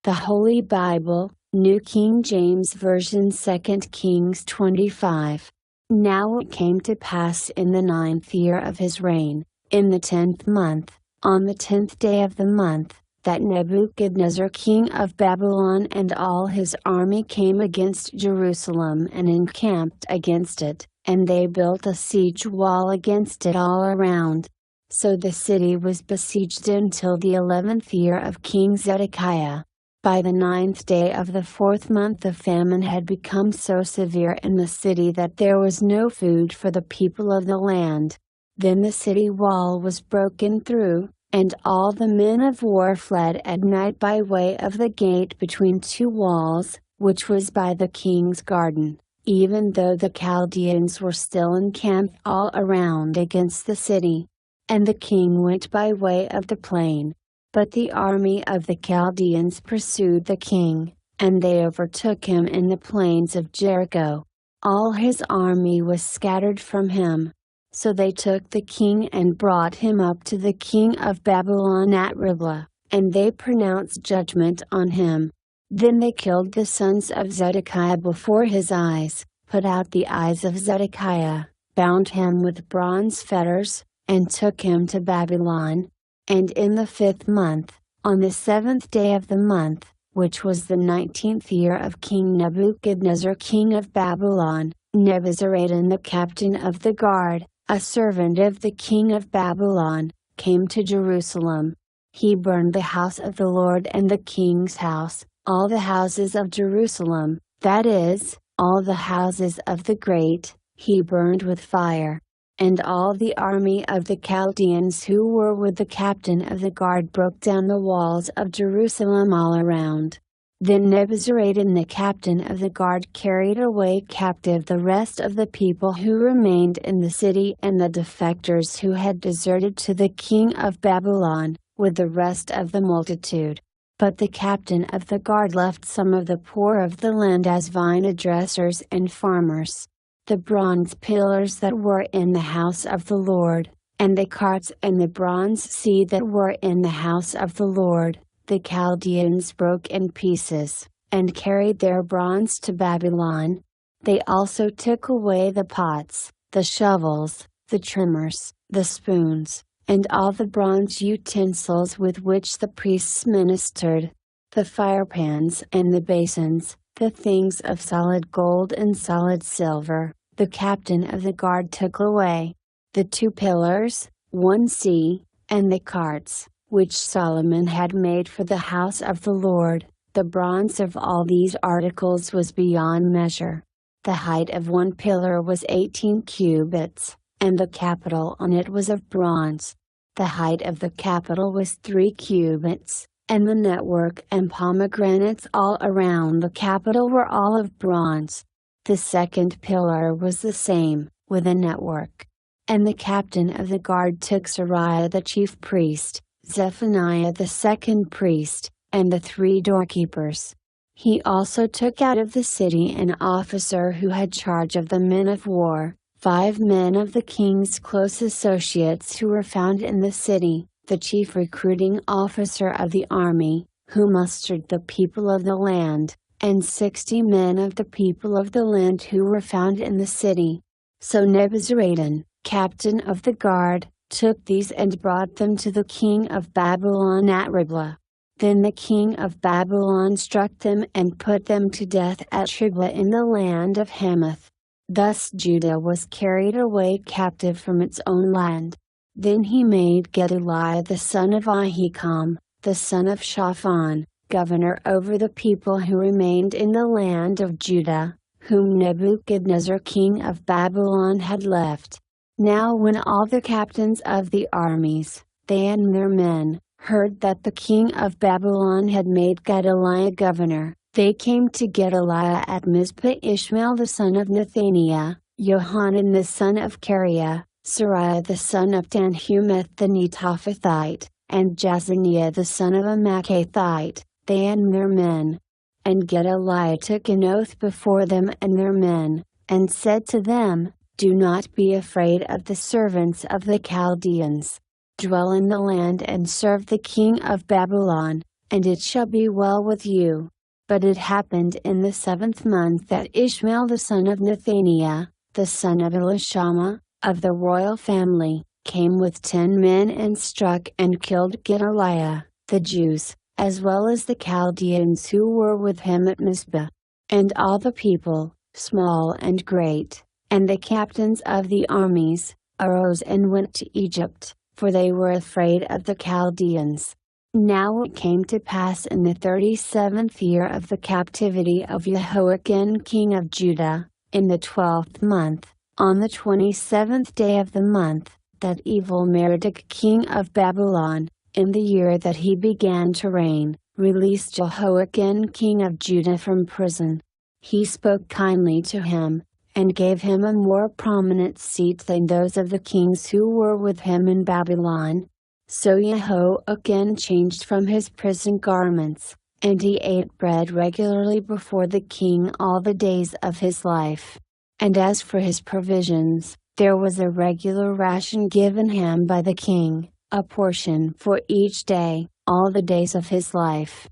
The Holy Bible, New King James Version, 2 Kings 25. Now it came to pass in the 9th year of his reign, in the 10th month, on the 10th day of the month, that Nebuchadnezzar king of Babylon and all his army came against Jerusalem and encamped against it, and they built a siege wall against it all around. So the city was besieged until the 11th year of King Zedekiah. By the 9th day of the 4th month the famine had become so severe in the city that there was no food for the people of the land. Then the city wall was broken through, and all the men of war fled at night by way of the gate between two walls, which was by the king's garden, even though the Chaldeans were still encamped all around against the city. And the king went by way of the plain. But the army of the Chaldeans pursued the king, and they overtook him in the plains of Jericho. All his army was scattered from him. So they took the king and brought him up to the king of Babylon at Riblah, and they pronounced judgment on him. Then they killed the sons of Zedekiah before his eyes, put out the eyes of Zedekiah, bound him with bronze fetters, and took him to Babylon. And in the 5th month, on the 7th day of the month, which was the 19th year of King Nebuchadnezzar king of Babylon, Nebuzaradan the captain of the guard, a servant of the king of Babylon, came to Jerusalem. He burned the house of the Lord and the king's house, all the houses of Jerusalem, that is, all the houses of the great, he burned with fire. And all the army of the Chaldeans who were with the captain of the guard broke down the walls of Jerusalem all around. Then Nebuzaradan the captain of the guard carried away captive the rest of the people who remained in the city and the defectors who had deserted to the king of Babylon, with the rest of the multitude. But the captain of the guard left some of the poor of the land as vine dressers and farmers. The bronze pillars that were in the house of the Lord, and the carts and the bronze sea that were in the house of the Lord, the Chaldeans broke in pieces, and carried their bronze to Babylon. They also took away the pots, the shovels, the trimmers, the spoons, and all the bronze utensils with which the priests ministered, the firepans and the basins, the things of solid gold and solid silver, the captain of the guard took away. The 2 pillars, 1 sea, and the carts, which Solomon had made for the house of the Lord, the bronze of all these articles was beyond measure. The height of 1 pillar was 18 cubits, and the capital on it was of bronze. The height of the capital was 3 cubits. And the network and pomegranates all around the capital were all of bronze. The 2nd pillar was the same, with a network. And the captain of the guard took Seraiah the chief priest, Zephaniah the 2nd priest, and the 3 doorkeepers. He also took out of the city an officer who had charge of the men of war, 5 men of the king's close associates who were found in the city, the chief recruiting officer of the army, who mustered the people of the land, and 60 men of the people of the land who were found in the city. So Nebuzaradan, captain of the guard, took these and brought them to the king of Babylon at Riblah. Then the king of Babylon struck them and put them to death at Riblah in the land of Hamath. Thus Judah was carried away captive from its own land. Then he made Gedaliah the son of Ahikam, the son of Shaphan, governor over the people who remained in the land of Judah, whom Nebuchadnezzar king of Babylon had left. Now when all the captains of the armies, they and their men, heard that the king of Babylon had made Gedaliah governor, they came to Gedaliah at Mizpah, Ishmael the son of Nethaniah, Johanan the son of Kareah, Seraiah the son of Tanhumeth the Netophathite, and Jazaniah the son of a Maccathite, they and their men. And Gedaliah took an oath before them and their men, and said to them, Do not be afraid of the servants of the Chaldeans. Dwell in the land and serve the king of Babylon, and it shall be well with you. But it happened in the 7th month that Ishmael the son of Nethaniah, the son of Elishama, of the royal family, came with 10 men and struck and killed Gedaliah, the Jews, as well as the Chaldeans who were with him at Mizpah. And all the people, small and great, and the captains of the armies, arose and went to Egypt, for they were afraid of the Chaldeans. Now it came to pass in the 37th year of the captivity of Jehoiakim king of Judah, in the 12th month, on the 27th day of the month, that Evil-Merodach king of Babylon, in the year that he began to reign, released Jehoiakim king of Judah from prison. He spoke kindly to him, and gave him a more prominent seat than those of the kings who were with him in Babylon. So Jehoiakim changed from his prison garments, and he ate bread regularly before the king all the days of his life. And as for his provisions, there was a regular ration given him by the king, a portion for each day, all the days of his life.